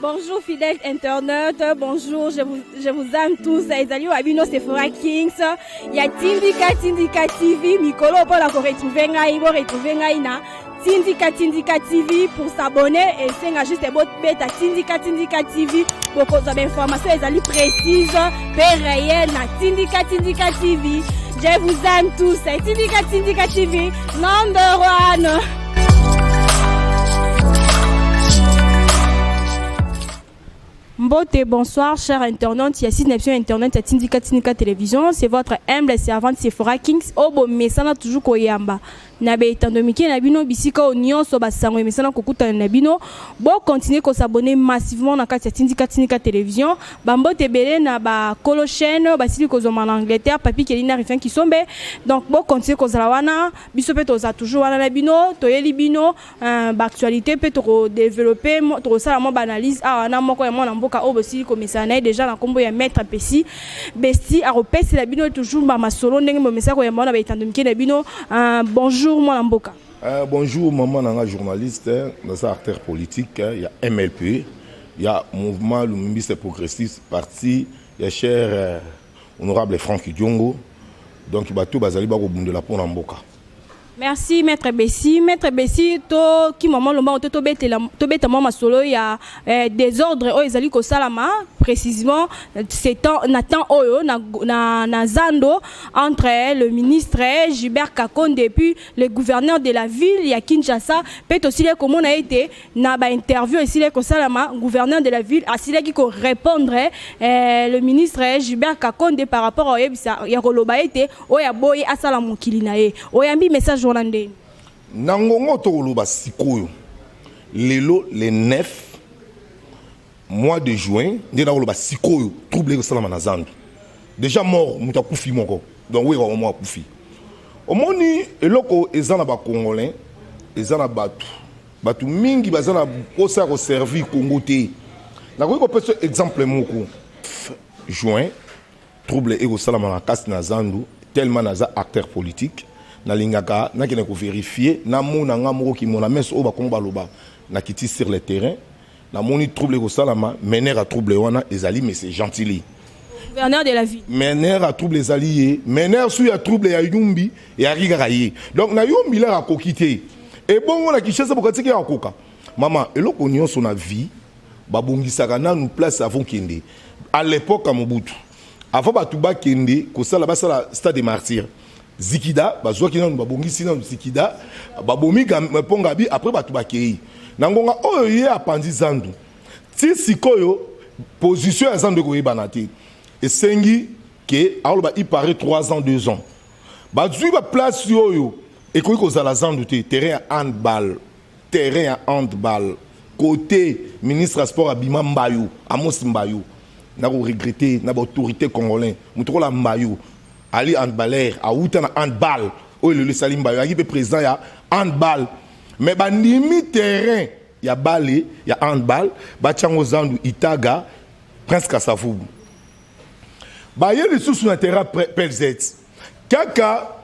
Bonjour fidèles internautes, bonjour, je vous aime tous. Ezali Wabino Sephora Kings. Il y a Tindika TV, Mikolo pour la retrouver ngai na Tindika TV pour s'abonner et c'est juste votre bêta Tindika TV pour cause d'informations ezali précises, réelles na Tindika TV. Je vous aime tous. Tindika TV, number one. Mbote, bonsoir, chers internautes. Il y a 6 nations internet à Tindika Télévision. C'est votre humble servante Sephora Kings. Obo, mais ça n'a toujours koyamba. Nabe etandomike nabino bisika onion so basango emesana kokuta nabino bo continuer ko s'abonner massivement na kati ya Tindika Télévision bambo tebele na ba kolo chaîne basili ko zoma en Angleterre papi kelina rifin ki sombe donc bo continuer ko zalawana biso pe to za toujours wana nabino to yeli bino ba actualité pe to développer to sala mo analyse na moko ya mona mboka o bosili ko mesana déjà na kombo ya maître Pessi besti a repesi la bino toujours ba masolo ndenge mo mesako ya mona ba etandomike nabino bonjour. Bonjour, mon Mboka. Bonjour, maman, nanga journaliste, dans un acteur politique, il y a MLP, il y a Mouvement Lumimbiste Progressiste Parti, il y a cher honorable Franck Diongo, donc il y a tout bazali ba de la pona Mboka. Merci Maître Bessi. Maître Bessi, to qui moment lomba to beta mama solo ya désordre o ezali ko salama précisément c'est Nathan Oyo na zando entre le ministre Gilbert Kakonde et puis le gouverneur de la ville ya Kinshasa peut aussi les comment a été na ba interview ici les ko salama gouverneur de la ville a sile qui ko répondre le ministre Gilbert Kakonde par rapport au ya koloba été o ya boy asala mokili na ye o yambi message Nangongo tokoloba sikoyo lelo le 9 mois de juin ndena koloba sikoyo trouble salama na zandu déjà mort muta kufi moko donc oui vraiment kufi omoni eloko ezana ba congolais ezana batu mingi bazana posa ko servir Congo te na ko pesa exemple moko juin trouble ego salama na kasi na zandu tellement naza acteur politique na lingaka na kene ko vérifier na mona nga moko ki mona mes o ba komba loba na kiti sur le terrain na moni trouble ko salama mener à trouble wana ezali mais c'est gentili gouverneur de la ville mener à trouble ezali mener sou ya trouble ya yumbi ya rigaka ye donc na yumbi la kokité et bongo na kishesa bokatiki ya koka mama eloko nyonso na vie babongisaka na nous place avant kende à l'époque à Mobutu avant batuba kende ko sala basala stade des martyrs Zikida, bazwaki na babongisi na Zikida, babomi pongabi après batu bakei. Nangonga oyo ye apandi zandu. Ti sikoyo position ya zandu ko yibanate. Esengi ke aloba il paraît 3 ans 2 ans. Bazui ba place yoyo e ko ko zala zandu te terrain handball. Terrain handball. Côté ministre sport Abima Mbayo, Amos Mbayo. Na ko regretter na ba autorité congolais. Mutoko la Mbayo. Ali handballer a outana handball o le Salim Bayo a qui président ya handball mais bandimi terrain ya balé ya handball ba chango zandu Itaga Prince Kasavubu ba yeli sous na terrain Pelzet kaka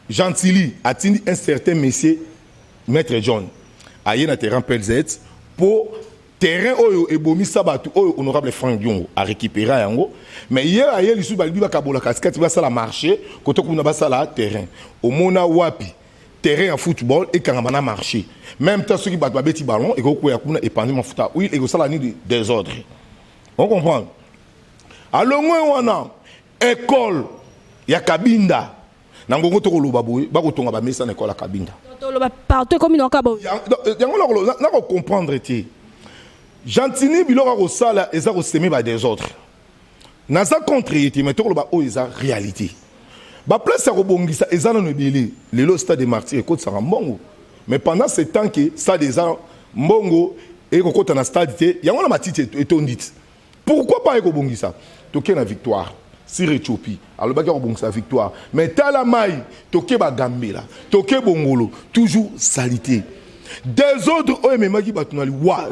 Gentili a tindi un certain monsieur maître John a yé na terrain Pelzet pour terrain oyo ebomi sabatu oyo honorable Franck Diongo a récupéré yango mais hier aye lisu balbi ba kabola kaskati ba sala marché koto kuna ba sala terrain au mona wapi terrain en football et kangama na marché même temps ceux qui battent beti ballon et ko ya kuna épandre mafuta oui et ko sala ni désordre on comprend alongo wana école ya Kabinda nangongo to koloba boy ba ko tonga ba mesa na école ya Kabinda to loba partout comme no kabo yango na ko comprendre ti Gentini biloko ko sala eza ko semer ba désordre naza contre-été mais tokoloba o eza réalité ba place ya ko bongisa eza na nebele lelo stade des martyrs ko tsanga mbongo mais pendant ce temps que ça des mbongo et ko kota na stade té yango na matiti etondit pourquoi pas ko bongisa toke na victoire sur Éthiopie alors ba ko bongisa victoire mais tala mai toke ba gambela toke bongolo toujours salité désordre o memaki batuna liwa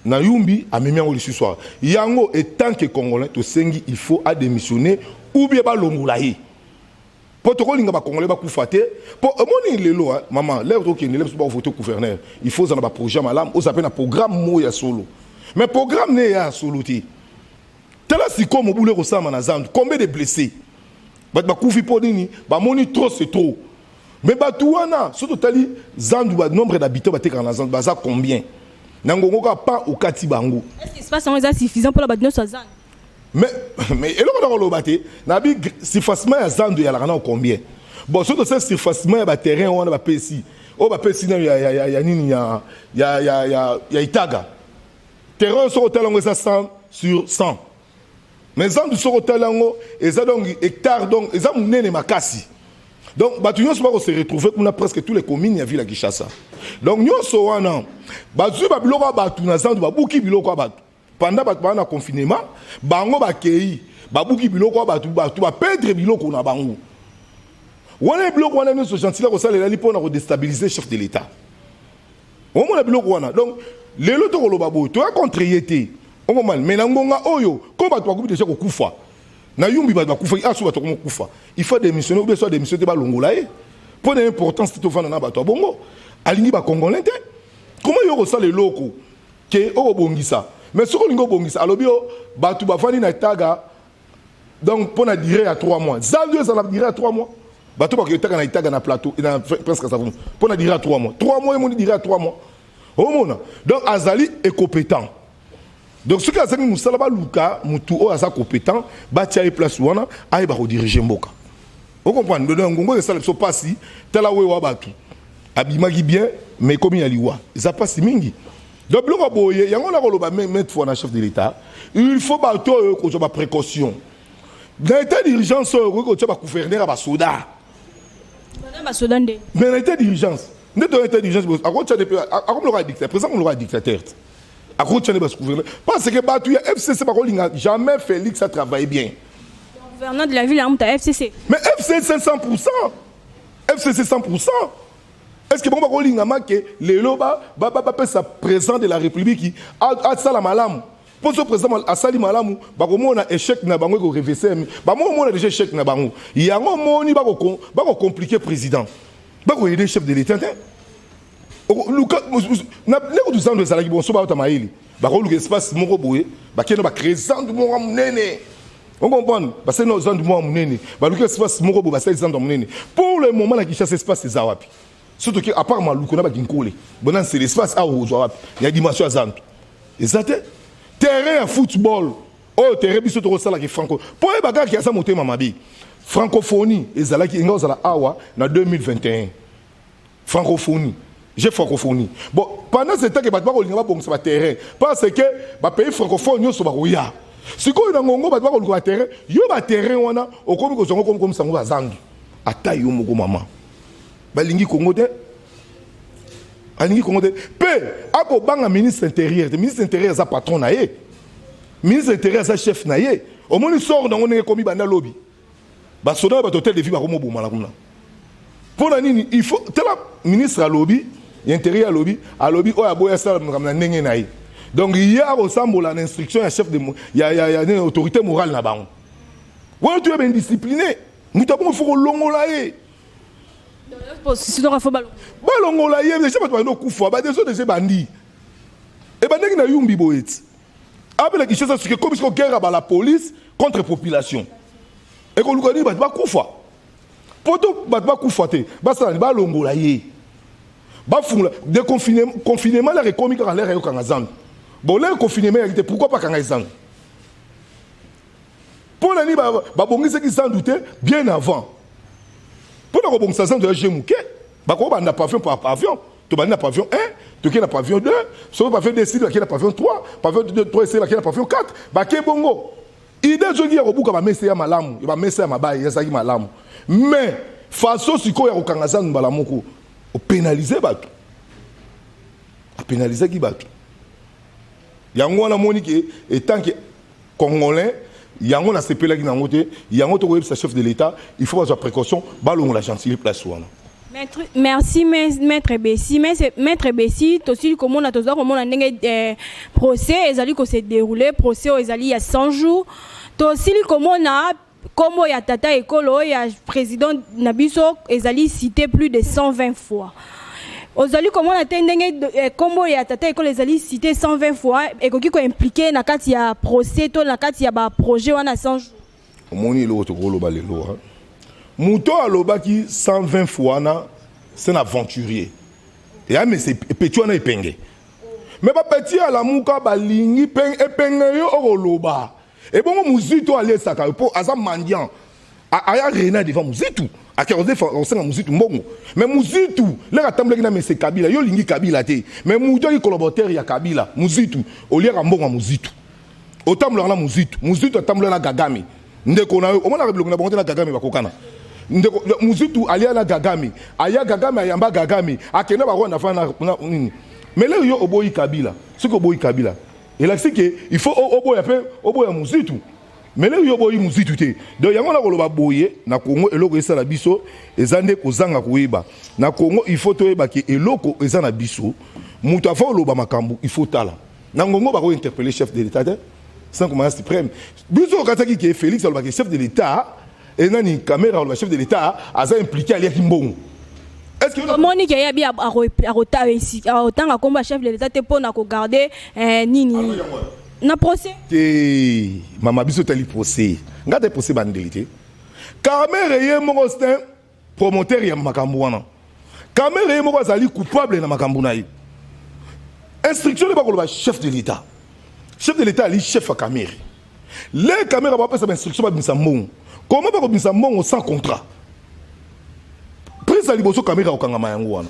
na yumbi a memi yango ce soir yango et tant que congolais to sengi il faut à démissionner ou bien ba longola yi protocole nga ba congolais ba kufate pour moni lelo maman lève to kende lève ba voter gouverneur il faut dans ba projet malam o s'appelle un programme mo ya solo Mais programme n'est pas soluté. Tel si comme au boulot ressemble à Zandu, combien de blessés? Bah koufi podini, bah moni trop c'est trop. Mais bah touana, surtout tali Zandu bah nombre d'habitants bah t'es en Zandu, bah ça combien? Nangongoka pas au kati bango. Est-ce que l'espace est suffisant pour la bâtiment sur Zandu? Mais et là on a le bâti, nabi si facilement à Zandu y a la combien? Bon surtout ça si facilement y a terrain on a bah PC. Oh bah PC il y a Itaga. Terrain sur hôtel on est 100 sur 100. Mais Zandu sur hôtel on est donc hectare donc ils ont mené makasi. Donc batu nyonso ba se retrouver comme presque tous les communes ya ville à Kinshasa. Donc nyonso wana bazu ba biloko batu na Zandu ba buki biloko batu. Pendant batu ba na confinement, bango ba kei ba buki biloko batu ba perdre biloko na bango. Wana biloko wana nyonso gentila ko sala li pona ko déstabiliser chef de l'état. On mona biloko wana. Donc lelo to ko loba bo to a contre-yété. On mal mais nangonga oyo ko batu ba kubi déjà ko kufa. Na yumbi ba kufa asu batu ko kufa. Il faut démissionner ou bien soit démissionner ba longola e. Pour l'importance to fana na batu bongo. Alingi ba congolais te. Comment yo ko sala loko ke o bongisa. Mais ce qu'on lingo bongisa alobi o batu ba fani na taga donc pour na durée à 3 mois. Zandu ça la durée à 3 mois. Batu ba ke taga na taga na plateau na presque ça pour na durée à 3 mois. 3 mois mon durée à 3 mois. Au mona. Donc Azali est compétent. Donc ce qui a dit Moussala Luka, Moutou a sa compétent, Batia place wana, aïe ba diriger Mboka. Vous comprenez? Donc Ngongo ça ne se passe si tel awe wa batu. Abimagi bien, mais comme il y a liwa, ça passe mingi. Donc le boye, yango la koloba mettre fois na chef de l'état, il faut bateau ko ba précaution. Dans l'état d'urgence ko ba gouverneur ba soda. Ba soda ndé. Mais l'état d'urgence, ne dans l'état d'urgence, a ko tcha depuis a comme le dictateur, présent comme le dictateur. Parce que Batu FCC jamais Félix a travaillé bien. Le gouverneur de la ville a FCC. Mais FCC 100%. FCC 100%. Est-ce que bon que les loba sa président de la République qui a ça la malam. Pour ce président a sali malamu, ba ko mona échec na bango ko reverser. Ba mo mona déjà échec na bango. Il y a un moni ba ko compliquer président. Ba ko aider chef de l'État. Luka na leko tuzando ezalaki bonso ba otamaili ba ko luka espace moko boye ba kena ba créer zandu moko munene on comprend ba c'est no zandu moko munene ba luka espace moko boye ba c'est zandu munene pour le moment la Kinshasa espace eza wapi surtout que à part maluko na ba kinkole bonan c'est l'espace a ozo wapi il y a dimension zandu ezate terrain à football oh terrain biso to sala ki franco pour ba gars qui a sa motema mabi francophonie ezalaki ngozala awa na 2021 francophonie. J'ai francophonie. Bon, pendant ce temps que Batba bon sur terrain, parce que les pays francophones sont barouilla. Si quoi dans Congo Batba sur terrain, yo ba terrain wana au comme ça ngwa zandu. Ata yo moko mama. Balingi Congo de Alingi Congo de pe ako banga ministre intérieur, le ministre intérieur sa patron na ye. Ministre intérieur sa chef na ye. Au moins il sort dans on est comme banda lobby. Ba soda ba hôtel de vie ba komo bo malakuna. Pour la nini, il faut tel ministre à lobby intérieur à lobby oh aboya ça comme na ndenge na ye. Donc il y a ressemble à l'instruction à chef de il y a une autorité morale là bas. Ouais tu es bien discipliné. Nous t'avons faut longola ye. Sinon faut ballon. Balongola ye, je sais pas toi no kufa, ba des autres bandits. Et ba ndenge na yumbi boet. Après la chose c'est que comme ils guerre à la police contre population. Et qu'on nous dit ba kufa. Poto ba kufa te. Ba ça ba longola ye. Ba fungla de confinement la rekomi ka l'air yo kanga zandu. Bon le confinement était pourquoi pas kanga zandu. Pour la ni ba bongisa ki sans douter bien avant. Pour la bongisa zandu de Jemuke, ba ko ba na pavillon par pavillon. Tu vas na pavillon 1, tu qui na pavillon 2, so pavillon 2 qui na pavillon 3, pavillon 2 3 c'est qui na pavillon 4, ba ke bongo. Idée jogi ya kobuka ba messe ya malamu, ba messe ya mabai ya zaki malamu. Mais façon siko ya kokanga zandu balamoko. O pénaliser batu. A pénaliser qui batu. Yango na monique et tant que congolais, yango na sepela ki na ngote, yango to sa chef de l'état, il faut avoir précaution, balon la gentille place wana. Merci maître Bessi, maître Bessi, aussi comment on a tous comment on a procès ezali ko se dérouler, procès ezali il y a 100 jours. Aussi comment on a comme il y a Tata Ekolo, il y a président Nabiso, ezali cité plus de 120 fois. Ozali comment on a combo ya tata école les ali cité 120 fois et qui ko impliqué na kati ya procès to na kati ya ba projet wana 100 jours. Omoni lo to ko ba lelo. Muto alobaki 120 fois na c'est un aventurier. Et mais c'est petit on a épingué. Mais pas petit à la muka balingi peng épingué yo oloba. Et bon muzito aller saka po azam mendiant. Aya rena devant muzitu. Akérosé on muzitu mbongo. Mais muzitu, les ratamble na mais c'est Kabila, yo lingi Kabila té. Mais muto yi collaborateur ya Kabila, muzitu, au lieu mbongo muzitu. Autant na muzitu, muzitu tamble na Gagami. Ndeko na o mona reblo na bonte na Gagami bakokana. Ndeko muzitu alia na Gagami, aya Gagami ayamba Gagami, akena ba ronda fa na nini. Mais là yo oboyi Kabila, ce que oboyi Kabila. Et là c'est que il faut oboya muzitu. Mais là yo boyi muzitu te. Donc yango na koloba boye na Congo eloko esa na biso ezande kozanga koyeba. Na Congo il faut toyeba ke eloko eza na biso. Mutu afa loba makambu il faut tala. Na ngongo ba ko interpeller chef de l'état sans commandant suprême. Biso kataki ke Félix aloba ke chef de l'état et nani caméra aloba chef de l'état aza impliqué ali kimbongo. Est-ce que Monique ya bi a rota ici autant ka combat chef de l'état te pona ko garder nini. Na procès mama biso tali procès ngate procès bandelité Kamere ye moko c'est promoteur ya makambu wana Kamere ye moko azali coupable na makambu na ye instruction le bakoloba chef de l'état ali chef à Kamere les caméras va passer instruction ba bimisa mbongo comment ba ko bimisa mbongo sans contrat prise ali boso Kamere okanga yango wana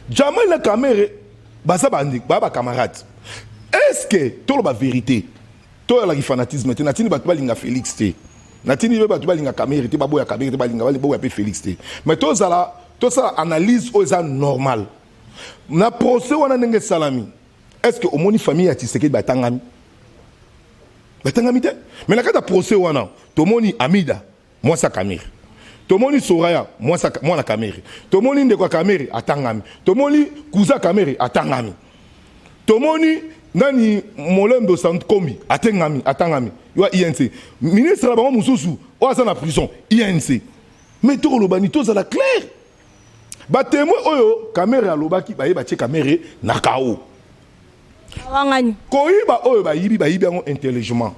jamais la Kamere basa bandi ba camarade. Est-ce que tout la vérité, tout le fanatisme, natini batu balinga Félix te, natini batu balinga Kamere te, baboya Kamere te, balinga baboya pe Félix te. Mais tout ça analyse aux normal. Na procès wana nenge salami. Est-ce que au moni famille a Tshisekedi batangami? Batangami te. Mais na kata procès wana, to moni Amida, moi sa Kamere. To moni Soraya, moi na Kamere. To moni ndeko Kamere atangami. To moni Kuza Kamere atangami. To moni nani Molembo Santkomi atangami yo INC ministre la bango mususu o asa na prison INC mais to lobani to za la clair ba témoin oyo Kamere alobaki ba yeba che Kamere na kao wangani koyiba oyo ba yibi yango intelligemment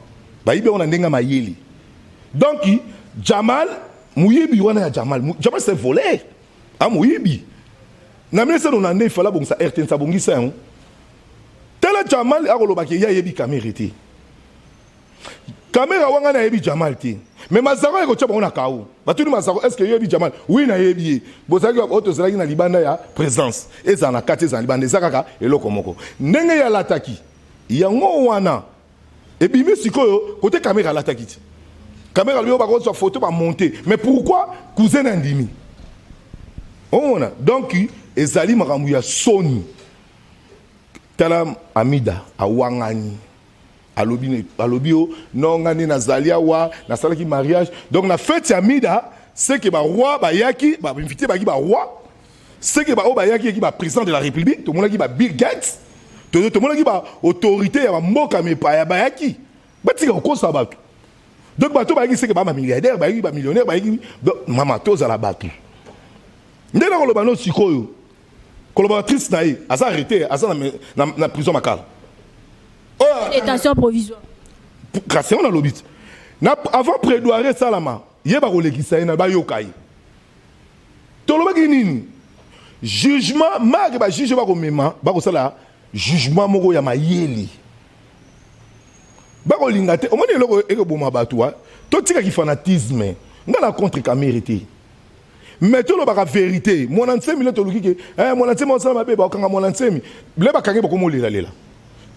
ba yibi on ndenga mayeli donc Jamal muyibi wana ya Jamal c'est volé a muyibi na ministre on ande fala bon sa RTN sa bongi sa Tela Jamal a rolobaki ya yebi Kamere te. Kamere wanga na yebi Jamal te. Mais Mazaro eko tchaba on kao. Batuni Mazaro est-ce que yebi Jamal? Oui na yebi. Bozaki auto zalaki na libanda ya présence. Eza na kati za libanda zakaka eloko moko. Ndenge ya lataki. Yango wana. Et puis sikoyo côté Kamere lataki. Kamere lui ba ko so photo ba monter. Mais pourquoi cousin ndimi? On a donc ezali makamu ya Sony. Talam Amida awangani alobio non ngani na zalia wa na salaki mariage donc na fête Amida c'est que ba roi ba yaki ba invité ba ki ba roi c'est que ba o ba yaki ki ba président de la République tout le monde qui ba Bill Gates tout le monde qui ba autorité ya ba mboka me pa ya ba yaki ba tika ko sa ba donc ba to ba yaki c'est que ba milliardaire ba yaki ba millionnaire ba yaki mama to za la batu ndela ko lo ba no sikoyo collaboratrice naïe, elle s'est arrêtée, elle s'est dans la prison Makala. Détention provisoire. Grâce à l'obit. Avant prédoirer Salama, il y a un qui na ba yokai. Toloba kinini. Jugement, mag ba juge ba ko mema, ba ko sala jugement moko ya mayeli. Ba ko lingate, o moni loko eko boma batwa, to tika ki fanatisme, ngala contre Kamere te. Mais tout le baka vérité mon ansemi le toluki ke mon ansemi on sama beba okanga mon ansemi le bakange boko molila lela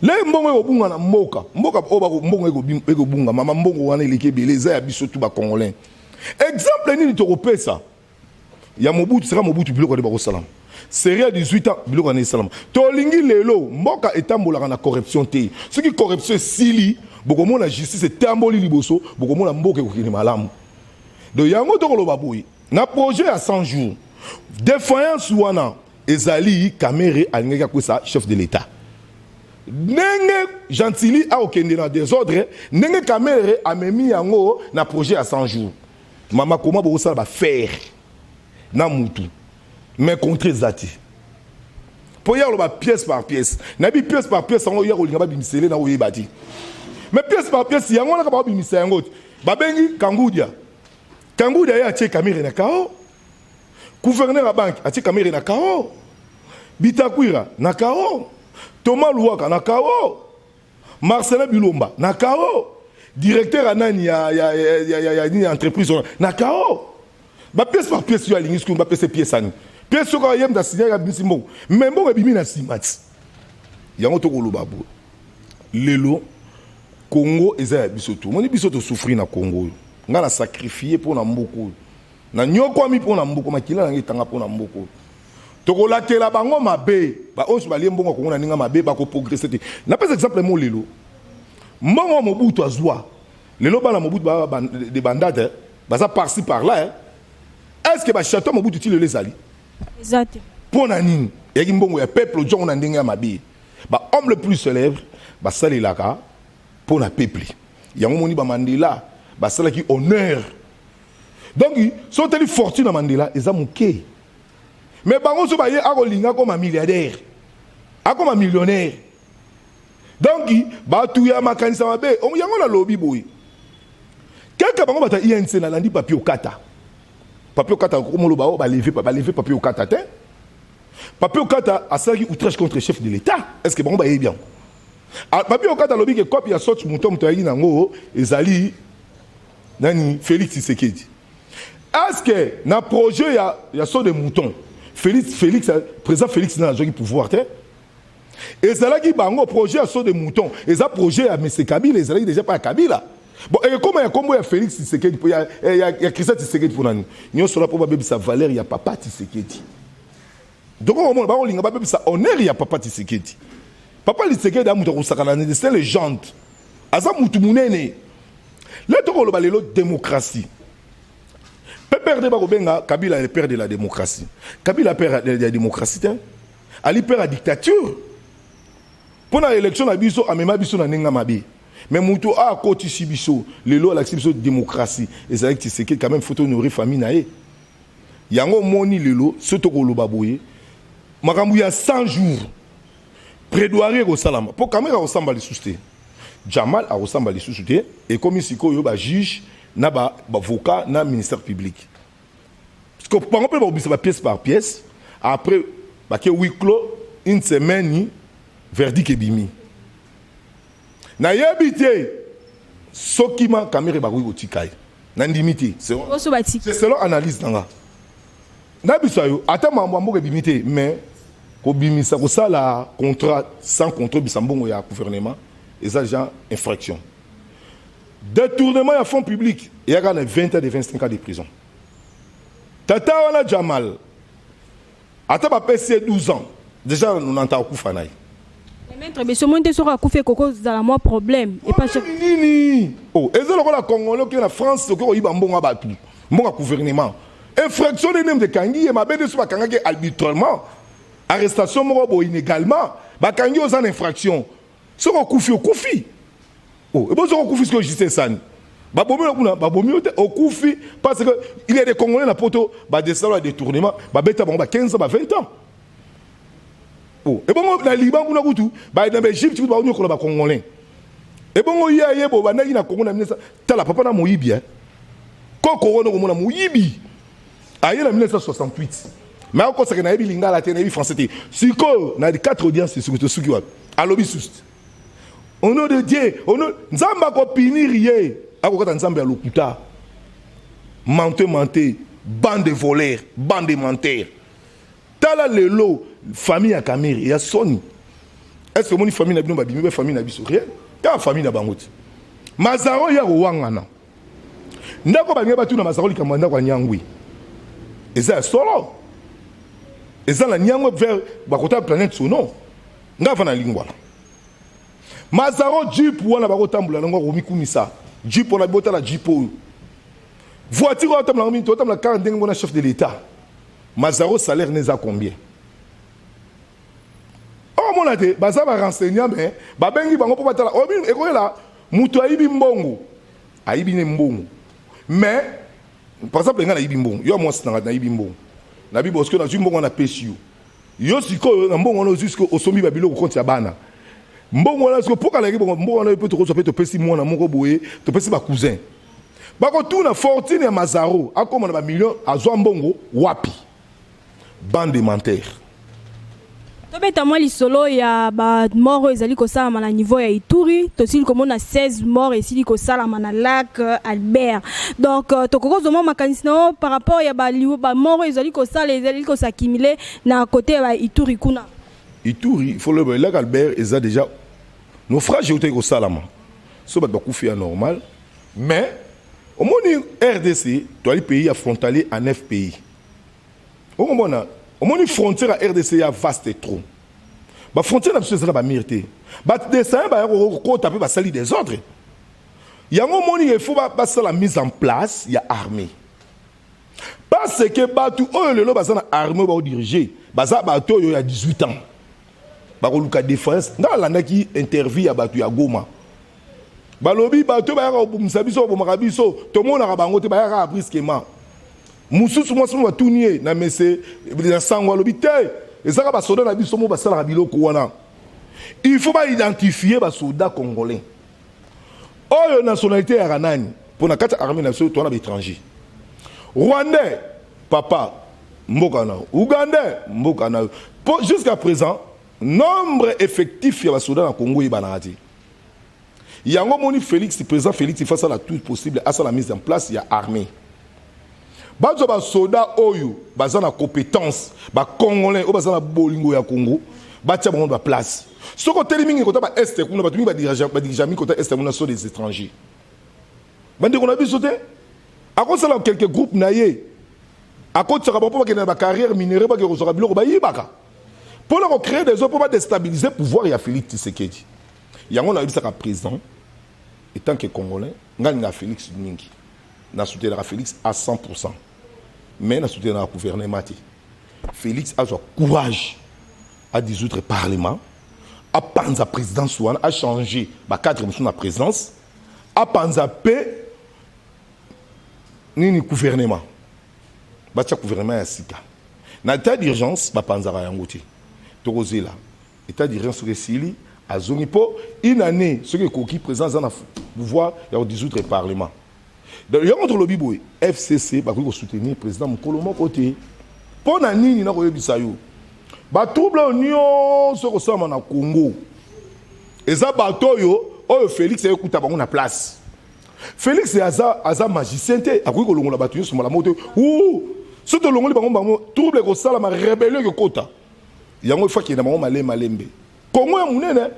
le mbongo eko bunga na mboka o bako mbongo eko bunga mama mbongo wana ileke beleza ya biso tu ba congolais exemple nini to kopesa ya Mobutu sera Mobutu biloko de bako salam seria 18 ans biloko na salam to lingi lelo mboka etambola na corruption te ce qui corruption sili boko mona justice etamboli liboso boko mona mboka eko kini malamu do yango to koloba boyi na projet à 100 jours. Défaillance wana ezali Kamere alingeka kwesa chef de l'état. Nenge Gentili a okende na désordre, nenge Kamere a memi yango na projet à 100 jours. Mama koma bo sala ba faire na mutu. Mais contre zati. pour y aller pièce par pièce. Nabi pièce par pièce, on y a olinga bimisele na oye bati. Mais pièce par pièce, y a on a pas bimisele ngot. Babengi Kangudia. Kangudia ya tie caméra na kao. Gouverneur à banque a tie caméra na kao. Bitakwira na kao. Thomas Louaka na kao. Marcelin Bilomba na kao. Directeur anani ya entreprise na kao. Ba pièce par pièce yo alingi sku ba pièce pièce ani. Pièce ko yem da signer ya bisimbo. Mais bon bimi na simati. Yango to ko loba bo. Lelo Congo eza biso to. Moni biso to souffrir na Congo. Nga na sacrifier pour na mboko. Na nyoko mi pour na mboko makila na ngitanga pour na mboko. To ko latela bango mabe. Ba onsu ba liembongo ko na ninga mabe ba ko progresser. Na pas exemple mo lelo. Mbongo Mobutu azwa. Lelo ba na Mobutu ba de bandade. Ba ça par-ci par-là. Est-ce que ba château Mobutu ti le les ali? Exact. Pour nani, et qui mbongo ya peuple John na ndenge mabi. Ba homme le plus célèbre, ba salelaka pour na peuple. Yango moni ba Mandela, ba salaki honneur. Donc so teli fortune na Mandela eza muke. Mais bango so ba ye akolinga comme un milliardaire. Comme un millionnaire. Donc ba tuya makanisa mabe, on yango na lobby boy. Quelqu'un bango bata INC na landi papier okata. Papier Okata, ba lever papier Okata. Papier Okata a servi outrage contre le chef de l'État. Est-ce que bon va bien? Papier Okata lobby que copie a sorti mouton moutoyi nango ezali nani Félix Tshisekedi. Est-ce que na projet ya sort de mouton Félix président Félix na jogi pouvoir te? Ezalaki bango projet a sort de mouton. Eza projet à M. Kabila, ezalaki déjà pas Kabila. Bon, et comment il y a combien Félix Tshisekedi, il y a Christian Tshisekedi pour nous. Nous sommes là pour baby sa valeur, il y a papa Tshisekedi. Donc on va voir linga baby sa honneur, il y a papa Tshisekedi. Papa Tshisekedi a mutu kusakana, c'est une légende. Aza mutu munene. Là tu vois le balelo démocratie. Père de Barobenga, Kabila est le père de la démocratie. Kabila père de la démocratie, Ali père de la dictature. Pour l'élection à biso, à même biso na nenga mabi. Mais Moutou a côté Sibiso, le lot à la démocratie. Et c'est vrai que c'est quand même photo nourrir famille naé. Yango moni le lot, surtout au Lobaboye. Makamou y a 100 jours. Prédoirie au Salama. Pour caméra ressemble à les souster. Jamal a ressemble à les souster. Et comme ici, il y a juge, n'a avocat, n'a ministère public. Parce que par exemple, on va pièce par pièce. Après, il y a huis clos, une semaine, verdict est bimi. Na yebite sokima kamere bakui otikai na ndimité c'est selon analyse nanga na bisayo ata mambo mboke bimité mais ko bimisa ko sala contrat sans contrôle bisambongo ya gouvernement et ça genre infraction détournement à fonds publics il y a 20 ans de 25 ans de prison tata wana Jamal ata ba PC 12 ans déjà on entend kufanaï. Maître, mais ce monde est sur un coup fait coco dans moi problème et pas chaque. Oh, et c'est le la Congolais qui la France qui ont eu un bon abattu, bon gouvernement. Infraction des noms de Kangi et ma belle sur Kangi arbitrairement, arrestation morobo inégalement, Bakangi aux en infraction. Sur un coup fait au koufi. Oh, et bon sur un coup fait ce que je sais ça. Babomi au koufi parce que il y a des Congolais la poto, bah des salles de détournement, bah bêta bon bah 15 ans, bah 20 ans. Oh, et bon, dans le Liban, on a tout. Bah, dans l'Égypte, on a tout les Congolais. Et bon, il y a bon, bah, na Congo na minesa. T'as la papa na Moïbi, hein. Quand Corona on a Moïbi. Aïe, en 1968. Mais encore ça que na Ebi Linga la télé français. Si quoi, na 4 audiences sur ce qui va. À lobby sust. Au nom de Dieu, au nom Nzamba ko pinir rien. A ko Nzamba ya lokuta. Menteur, bande de voleurs, bande de menteurs. Tala lelo famille à Kamere il y a Sony. Est-ce que mon famille n'a pas bimé famille n'a biso rien? Ta famille n'a pas honte. Mazaro ya Rwangana. Ndako ba ngeba tu na Mazaro likamanda kwa Nyangwi. Eza solo. Eza la Nyangwe vers bakota planète sono. Ngava na lingwa. Mazaro Jeep wana bakotambula ngo romikumisa. Jeep on a bota la Jeep. Voiture otambula ngomi to otambula 40 ndenge mona chef de l'état. Mazaro salaire n'est à combien? Oh mon ade, baza ba renseigner mais ba bengi bango po batala. Oh bi ekoye la mutu ayibi mbongo. Ayibi ne mbongo. Mais par exemple nga na yibi mbongo. Yo moi na yibi mbongo. Na bi bosko na mbongo na pesi yo. yo siko na mbongo wana jusqu'au osombi babilo ko konti ya bana mbongo wana siko poka la mbongo wana peut to so to pesi mwana moko boye to pesi ba cousin bako tuna fortune ya Mazaro akoma na ba million azwa mbongo wapi bande mentaire tobeta mwa lisolo ya ba mort ezali ko sala na niveau ya Ituri to sili ko mona 16 morts esili ko sala na lac Albert donc to ko zo makanisi na par rapport ya ba mort ezali ko sala ezali ko s'accumuler na côté ya Ituri kuna Ituri faut le lac Albert eza déjà naufrage yote ko salama so ba kufi normal mais au moni RDC to ali pays frontalier à 9 pays au mona au moins une frontière à RDC a vaste trop. La frontière n'a pas de mérité. Les dessins sont tapés par salir des ordres. Il y a un moment il faut passer la mise en place, il y a armée. Parce que Batu, le lot bazana armée va diriger. Baza Batu il y a 18 ans. Barouka défense, dans l'année qui intervient à Batu à Goma. Balobi Batu ba ya Msabiso bo Marabiso, tout le monde a bangote ba ya brisquement. Mususu moi somo tunie na mese na sangwa lobite ezaka ba soda na biso mo basala biloko wana il faut pas identifier ba soda congolais oyo nationalité ya nani pour na kata armée nationale to na étranger rwandais papa mboka na ougandais mboka na jusqu'à présent nombre effectif ya ba soda na Congo ibanati yango moni Félix président Félix il fait ça la tout possible à la mise en place il y a armée. Bazo ba soda oyo bazana compétence ba congolais o bazana bolingo ya Congo batia bango ba place soko telimingi kota ba est kuna batumi ba dirigeant mi kota est mona so des étrangers bande qu'on a vu sauter à cause là quelques groupes naie à cause ça ba ba carrière minérale ba ke ko biloko ba yibaka pour leur créer des autres pour déstabiliser pouvoir ya Félix Tshisekedi yango na bisaka président étant que congolais ngali na Félix mingi na soutenir Félix à 100%. Mais na soutenir le gouvernement. Félix a son courage à dissoudre le Parlement, à prendre la présidence, à changer le cadre de la présidence, à prendre la paix, ni le gouvernement. Le gouvernement est ici. Dans l'état d'urgence, il prendre la yangote. Torozé là. L'état d'urgence sur le Sili, à Zonipo, une année, ce qui est présent dans le pouvoir, il y a dissoudre le Parlement. Donc, il y a contre le Biboui, FCC, bah, pour soutenir le président Mokolomo côté. Pour nani ni na ko yebisa yo. Ba trouble union ce que ça na Congo. Et ça bato yo, oh Félix ekuta bango na place. Félix aza magicien te, akoki ko longola bato yo sur la moto. Ouh, ce to longoli bango trouble ko sala ma rébellion ko kota. Yango fa ki na bango malembe. Congo ya munene.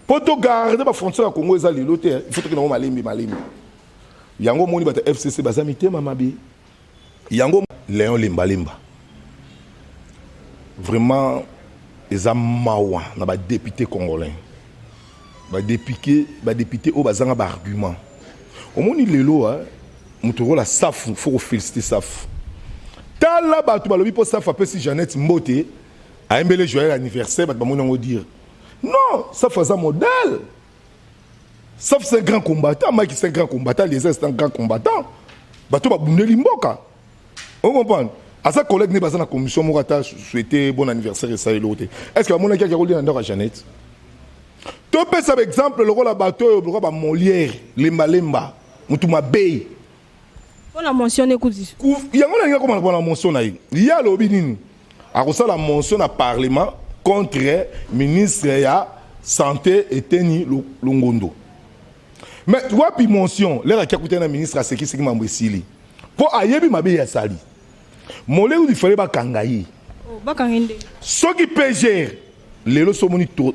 Pour to garder ba frontière ya Congo eza lelo te, il faut que na bango malembe. Yango moni bata FCC bazamite mamabi. Yango Léon Limbalimba. Vraiment les amawa na ba député congolais. Ba député au bazanga ba argument. Au moni lelo mutoro la SAF faut féliciter SAF. Tala ba tu balobi pour SAF apesi Jeannette Mbote a embelé joyeux anniversaire ba moni ngo dire. Non, ça faisait un modèle. Sauf c'est un grand combattant, Mike c'est un grand combattant, les c'est un grand combattant. Bato ba bundeli mboka. On comprend. À sa collègue n'est pas dans la commission Morata souhaiter bon anniversaire et ça et l'autre. Est-ce que mon qui a roulé dans Jeannette? Tu peux par exemple le rôle à bateau le rôle à Molière, Lemba, Mutuma Bay. On la mentionne écoute. Il y a un comment on la mentionne aí. Il y a l'obinini. À ça la mention à parlement contre ministre ya santé et Teni Longondo. Mais tu vois, puis mention, l'air qui a coûté un ministre à ce qui s'est dit, pour ayebi mabe ya sali. Molé ou il fallait pas kangayi. Oh, ba kangende. Ce qui peut gérer, les lots sont moni to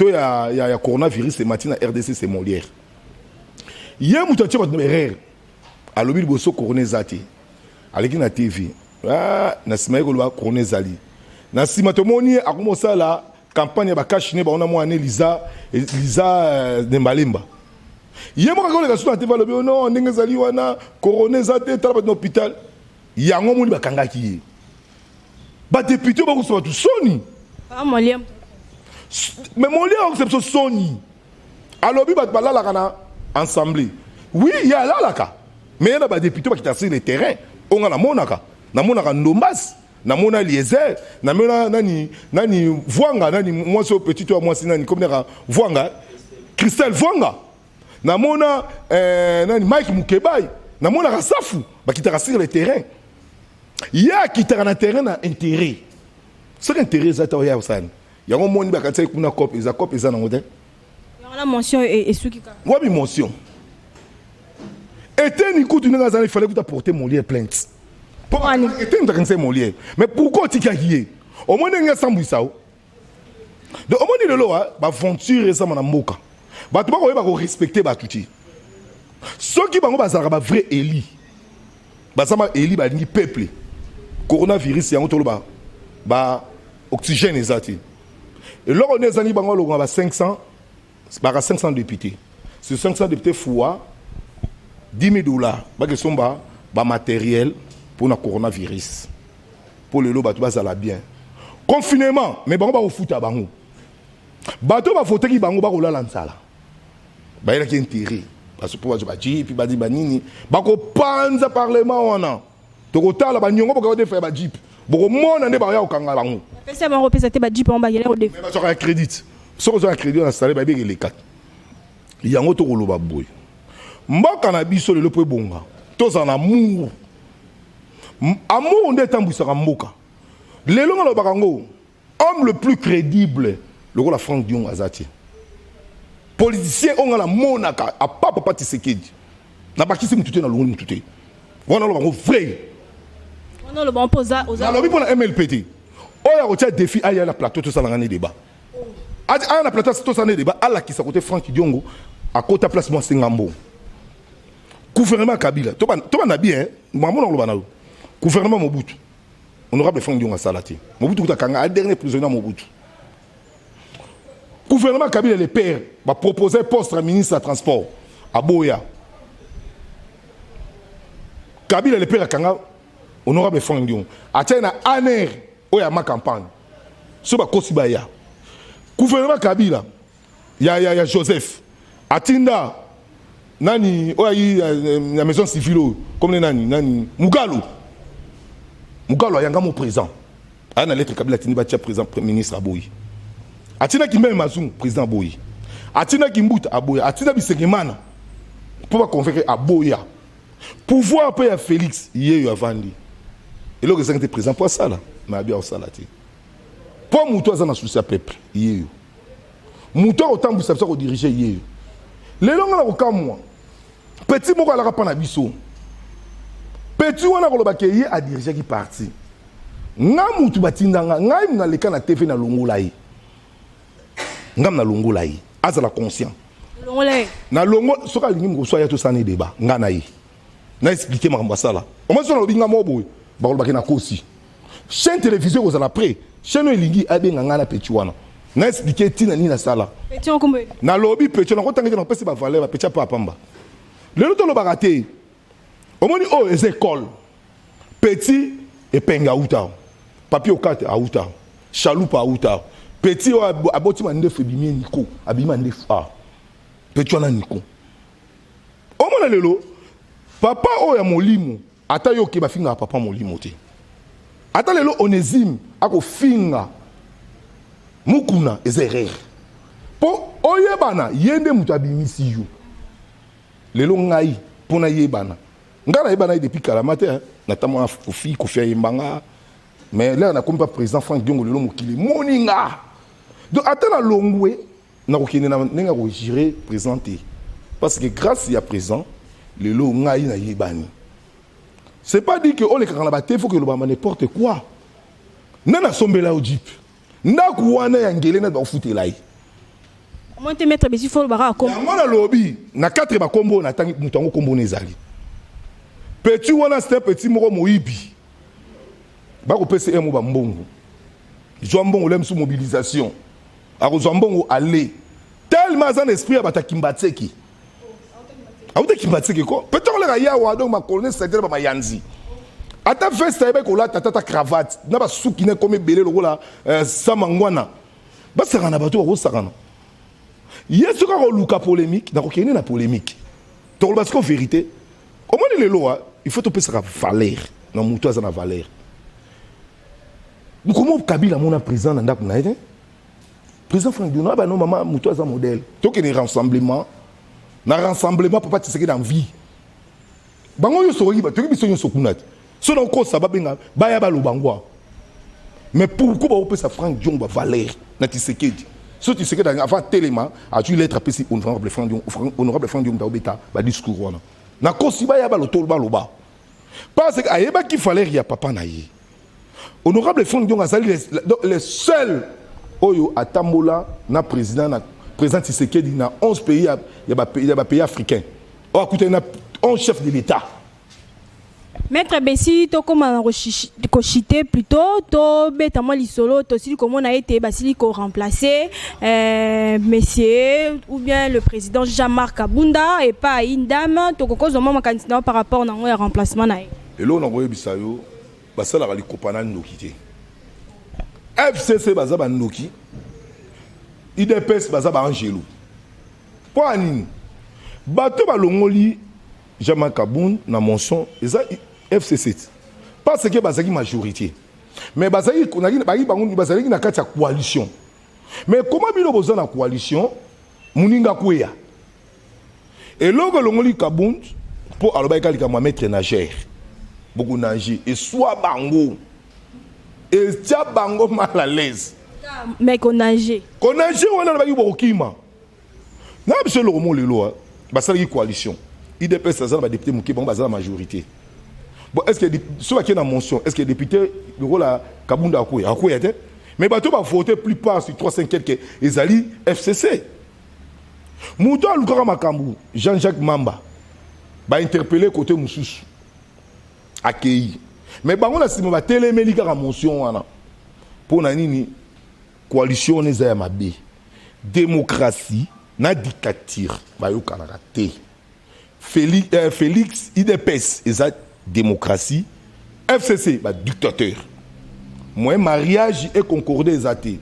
ya coronavirus c'est matin à RDC c'est Molière. Hier mutati ba erreur. À l'objet bosso coronezati. Aleki na TV. Ah, na simaye ko lwa coronezali. Na simatomoni akomosa la campagne ba kashine ba ona mo ane Liza Dembalimba. Yé mo ka ko la TV lobi non ndenge zali wana coronezati tala ba hôpital. Yango moni ba kangaki ye. Ba député ba ko so tout soni. Ah Molière. Mais Molière c'est soni. Alobi ba bala la kana ensemble. Oui, il y a là ka. Mais il y a des députés qui sont sur le terrain. On a la monaka. Na monaka ndombas. namona Eliezer, namona nani Vuanga, nani moi so petit toi moi nani comme Vuanga, Christelle Vuanga. Namona nani Mike Mukebai, namona Rasafu, ba qui t'a sur le terrain. Il y a qui t'a na terrain na intérêt. C'est intérêt ça ta ya osana. Il y a un monde ba katsa kuna cop, ils a cop ils en modèle. Il y a la mention et ce qui Moi bi mention. Et il fallait que tu apportes mon lien plainte. Mais pourquoi tu as dit? Au moins, il y a 100 boussas. Donc, au moins, il y a l'aventure et ça, mon amour. Tu vas respecter tout. Ceux qui ont un vrai Élie, Élie, c'est peuple. Coronavirus, il y a oxygène. Et là, on est 500 députés. Sur 500 députés, fois $10,000, bah matériel pour le coronavirus. Pour le lot, bah ça bien. Confinement, mais bah on va au foot à Bangou. Bah tu vas voter qui Bangou bah on l'a lancé là. Bah il y a qui intérêt. Parce que pour bah jeep, bah di banini, bah qu'on panza parlement on a. Tu retardes là bah nyongo bah qu'on faire bah jeep. Bah au monde on est bah ya au kanga Bangou. C'est bon repère c'était bah jeep on bah y aller au défi. Mais bah tu as un crédit. Si on a un crédit on a installé bah bien les quatre. Il y a un autre rôle bah boy. Mboka na biso le po bonga tous en amour on est tambusaka mboka lelo ngalo bakango homme le plus crédible le la Franck Dion azati politicien on a la monaka a papa Tshisekedi na bakisi mututé na longo mututé on a le bango vrai on a le bon posa aux na lobi pour la MLPT on a retiré défi aya la plateau tout ça na ngani débat a na plateau tout ça na débat ala ki sa côté Franck Diongo à côté place moi Sengambo. Gouvernement Kabila, tu vas bien, gouvernement Mobutu, honorable Franck Dionga Salati, Mobutu Kanga, dernier prisonnier Mobutu. Gouvernement Kabila, les pères, va proposer poste à ministre de transport à Boya. Kabila, les pères à Kanga, honorable Franck Dionga, a tenu un aner, oya ma campagne, sur ma Kosibaya. Gouvernement Kabila, il y a Joseph, Atinda. Nani la maison civile comme les nani Mugalo yanga mon présent ana lettre Kabila tini batia président premier ministre Aboyi atina ki même Mazou président Aboyi atina ki Mbuta Aboyi atina Bisengemana pour pas convaincre Aboya pouvoir payer à Félix hier avandi et le président était présent pour ça là mais bien ça là pour muto azana souci à peuple hier muto autant vous savez ça diriger hier les longs là au camp petit moko ala pas na biso petit wana ko lobake ye a diriger qui parti nga mutu batindanga ngai na leka na TV na longola yi ngam na longola yi azala conscient longola na longo soka lingi mo so ya to sane débat nga na yi na expliquer makambo sala o mo so na lobinga mo boy ba ko lobake na kosi chaîne télévision ko zala près chaîne lingi abenga nga na petit wana na expliquer tina ni na sala petit on kombe na lobby petit na ko tangé na pesi ba valeur ba petit pa pamba le lot de baraté au moins oh les écoles petit et penga outa papier au 4 à outa chaloupe à outa petit aboti mande febimi niko abima nde fa petit wana niko au moins lelo papa o ya molimo ata yo ke ba finga papa molimo te ata lelo onésime ako finga mukuna ezerere po oyebana yende mutu abimisi yo lelo ngai pona yebana ngala yebana depuis kalamate natama fi ko fi yembanga mais là na comme pas président Franck Diongo lelo mokili moninga donc atana longwe na kokine na nenga ko gérer présenter parce que grâce à présent lelo ngai na yebani c'est pas dit que on les kana baté faut que le ba n'importe quoi nana sombela au jeep ndaku wana ya ngele na ba futela yi moi te mettre besi faut le bara comme moi na lobby na 4 ba combo na tangi mutango combo nezali petit wana c'est petit moko moyibi ba ko pese mo ba mbongo zo mbongo lem sous mobilisation a ko zo mbongo aller tellement un esprit ba takimbatseki auta kimbatseki ko peut-être le ya wa donc ma colonel c'est-à-dire ba yanzi ata festa ebe ko la tata cravate na ba suki ne comme belé lo la samangwana ba sakana ba to ko sakana yesu ka ko luka polémique na ko kene na polémique to parce que vérité comment les lois il faut te penser à valeur na muto za na valeur comment Kabila mon président dans ndako na été président Franck Diono ba non maman muto za modèle to que les rassemblements na rassemblement papa Tshisekedi dans vie bango yo soki ba to ki biso yo sokunati so na ko sababu nga ba ya ba lobangwa mais pourquoi ba opesa Franck Diono ba valeur na Tshisekedi so Tshisekedi avant tellement a tu lettre PC honorable Franck Diono d'obeta ba discours wana na ko si ba ya ba lotolo ba loba parce que ayeba ki valeur ya papa na ye honorable Franck Diono azali les seuls oyo atambola na président Tshisekedi na 11 pays il y a pays africains o akuta na 11 chefs de l'état. Maître Bessi to comment kochité plutôt to beta moi lisolo to si comment a été basili ko remplacer monsieur ou bien le président Jean-Marc Kabunda et pas une dame to cause au moment candidat par rapport na un remplacement na. Et là on a voyé bisayo basala ali kopana ndokité. FCC baza ba ndoki. IDPS baza ba Angelo. Pour anine. Bato ba longoli Jean-Marc Kabunda na monson eza FCC. Parce que bazaki majorité. Mais bazaki konaki bazaki na kati ya coalition. Mais comment bino boza na coalition muninga kweya. Et logo longoli Kabunda pour aloba kalika moi maître nageur. Beaucoup nager et soit bango. Et tia bango mal à l'aise. Mais qu'on nager. Qu'on nager on a ba bokima. Na biso le romo lelo basaki coalition. IDPS ça va député muké bango bazala majorité. Bon, est-ce que ceux qui ont une mention, est-ce que les députés, le rôle à Kabunda Akoya, mais bateau va voter plus part sur 3-5 quelques Ezali FCC. Mouton Lukara Makambu, Jean-Jacques Mamba, va interpeller côté Moussous, accueilli. Mais bango la sima va téléméli car mention wana. Pour nani coalition les AMAB, démocratie, na dictature, va yo kanarate. Félix IDPS Ezali démocratie, FCC, bah, dictateur. Moi, mariage et concordé les athées.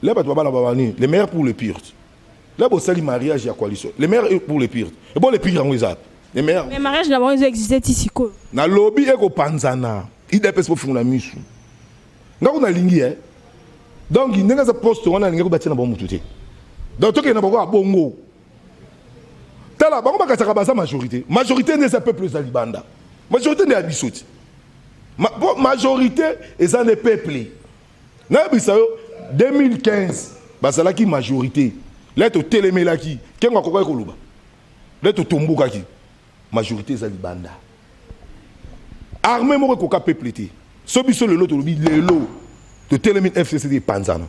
Là, les meilleurs pour les pires. Là, vous savez, mariage et la coalition. Les meilleurs pour les pires. Et bon, les pires, on les a. Les meilleurs. Mais mariage, d'abord, ils existaient ici. Na lobby et au panzana. Il dépêche pour faire la mise. On a l'ingé, hein. Donc, il n'y a pas de poste, on a l'ingé pour bâtir la bombe tout. Donc, il n'y a pas de bongo. Tala, la majorité. Majorité des peuples Zalibanda. Majorité des Abissoti. Majorité est un peuple. Dans 2015, c'est qui majorité. Là, tu télémé là qui. Qui est Koluba. Là, tu tombes qui. Majorité Zalibanda. Armée mort koka peuple. Sobiso le lot, tu le lot. Tu télémé FCC de Panzana.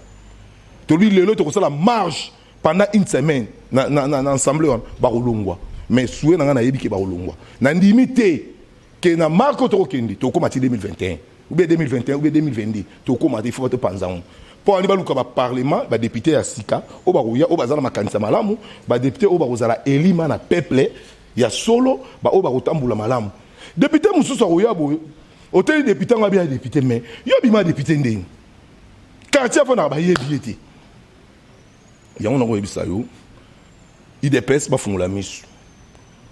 Tu le lot, tu la marche pendant une semaine. Dans l'ensemble, Barolongwa. Mais souhait n'a yebi ke Barolongwa. N'a limité que na marque to kendi to ko mati 2021 ou bien 2021 ou bien 2022 to ko mati faut te panzan. Pour aller baluka ba parlement ba député ya sika o ba roya o ba zala makanisa malamu ba député o ba rozala elima na peuple ya solo ba o ba rotambula malamu. Député mususu roya boyo hôtel député nga bien député mais yo bima député ndeng. Quartier fa na ba yebi ete. Ya on a bisa yo. IDPS ba fungula misu.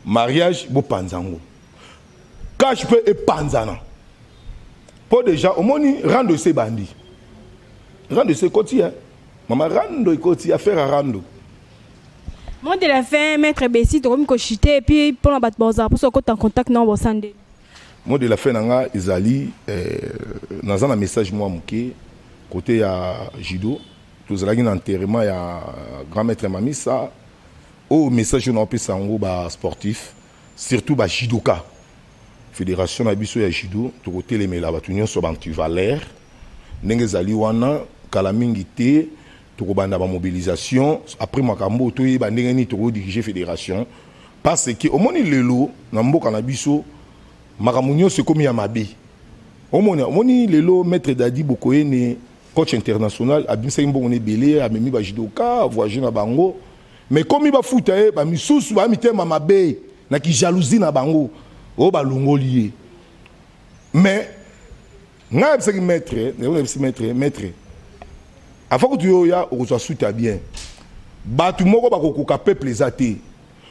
Mariage bo panzango. Cache peut et panzana. Pour déjà, au moins, rendre ces bandits. Rendre ces quotidiens. Maman, rendre les quotidiens, faire à rendre. Moi, de la fin, maître Bessi, tu as comme cochité, et puis pour la battre, pour ce que tu en contact, non, vous sandé. Moi, de la fin, ils allaient, dans un message, moi, côté à Jido, tous les enterrement, il y a grand maître Mamissa, au message, on a appelé ça en sportif, surtout à Jidoka. Fédération Nabiso ya Jido to côté les mela batunyo so bantu valeur ndenge zali wana kala mingi te to banda ba mobilisation après makambo to yeba ndenge ni to diriger fédération parce que au moni lelo na mboka na biso makamunyo se komi ya mabe au moni lelo maître Dadi Bokoyene coach international abimisa mbongo ne belé amemi ba judoka voyager na bango mais comme ba futa ba misusu ba mitema mabe na ki jalousie na bango o ba longolié mais nga c'est maître avant que tu ya o so suta bien ba tu moko ba kokoka peuple zaté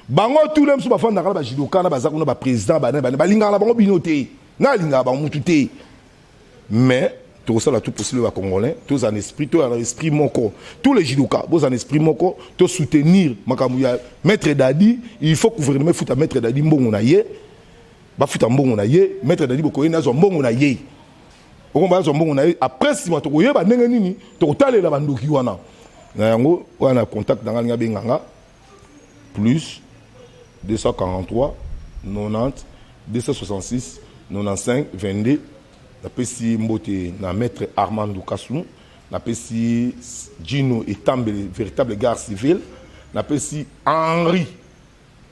bango tout le monde ba fanda ba jidoka na bazako na ba président ba linga na bango binoté na linga ba mutu té mais tout ça là tout possible à Congolais, tous en esprit, tous en esprit moko, tous les judokas, vous en esprit moko, tous soutenir Makamouya, maître Dadi, il faut que le gouvernement foute à maître Dadi mbongo na ye, ba foute mbongo na ye, maître Dadi bokoye na zo mbongo na ye. Oko ba zo mbongo na ye, après si matoko ye ba ndenge nini, to tale la bandoki wana. Na yango wana contact dans nga benganga plus 243 90 266 95 22. Napesi mbote na maître Armando Kassou, napesi Gino Etambe, véritable garde civile, napesi Henri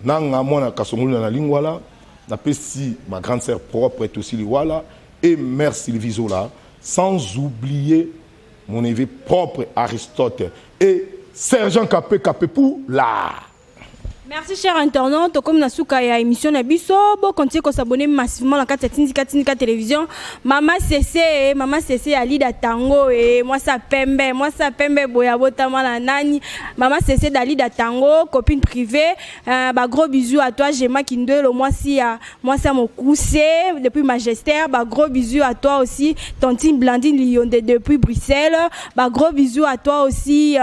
nanga mwana Kasongolu na lingwala, napesi ma grande sœur propre est aussi liwala et mère Sylvie Zola, sans oublier mon neveu propre Aristote et sergent Capé pour la. Merci chers internautes, comme na souka ya émission na biso, bon continuez à s'abonner massivement à la Tindika télévision. Maman CC Ali Tango et moi ça pembe boya botama la nani. Maman CC d'Ali Tango, copine privée. Bah gros bisous à toi Gemma Kindelo, moi ça mon coussé depuis Magistère. Bah gros bisous à toi aussi Tontine Blandine Lyon depuis Bruxelles. Bah gros bisous à toi aussi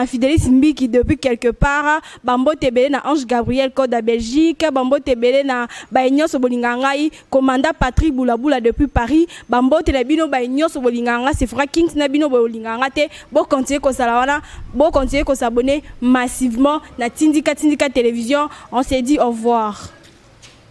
Fidélis Mbiki depuis quelque part. Bambo Tebele na Ange Gabriel Code à Belgique, Bambo Tebele na Baignon Sobolingangai, commandant Patrick Boulabula depuis Paris, Bambo Telebino Baignon Sobolinganga, c'est Fra Kings Nabino Bolinganga te, bon continuer ko salawana, bon continuer ko s'abonner massivement na Tindika télévision. On s'est dit au revoir.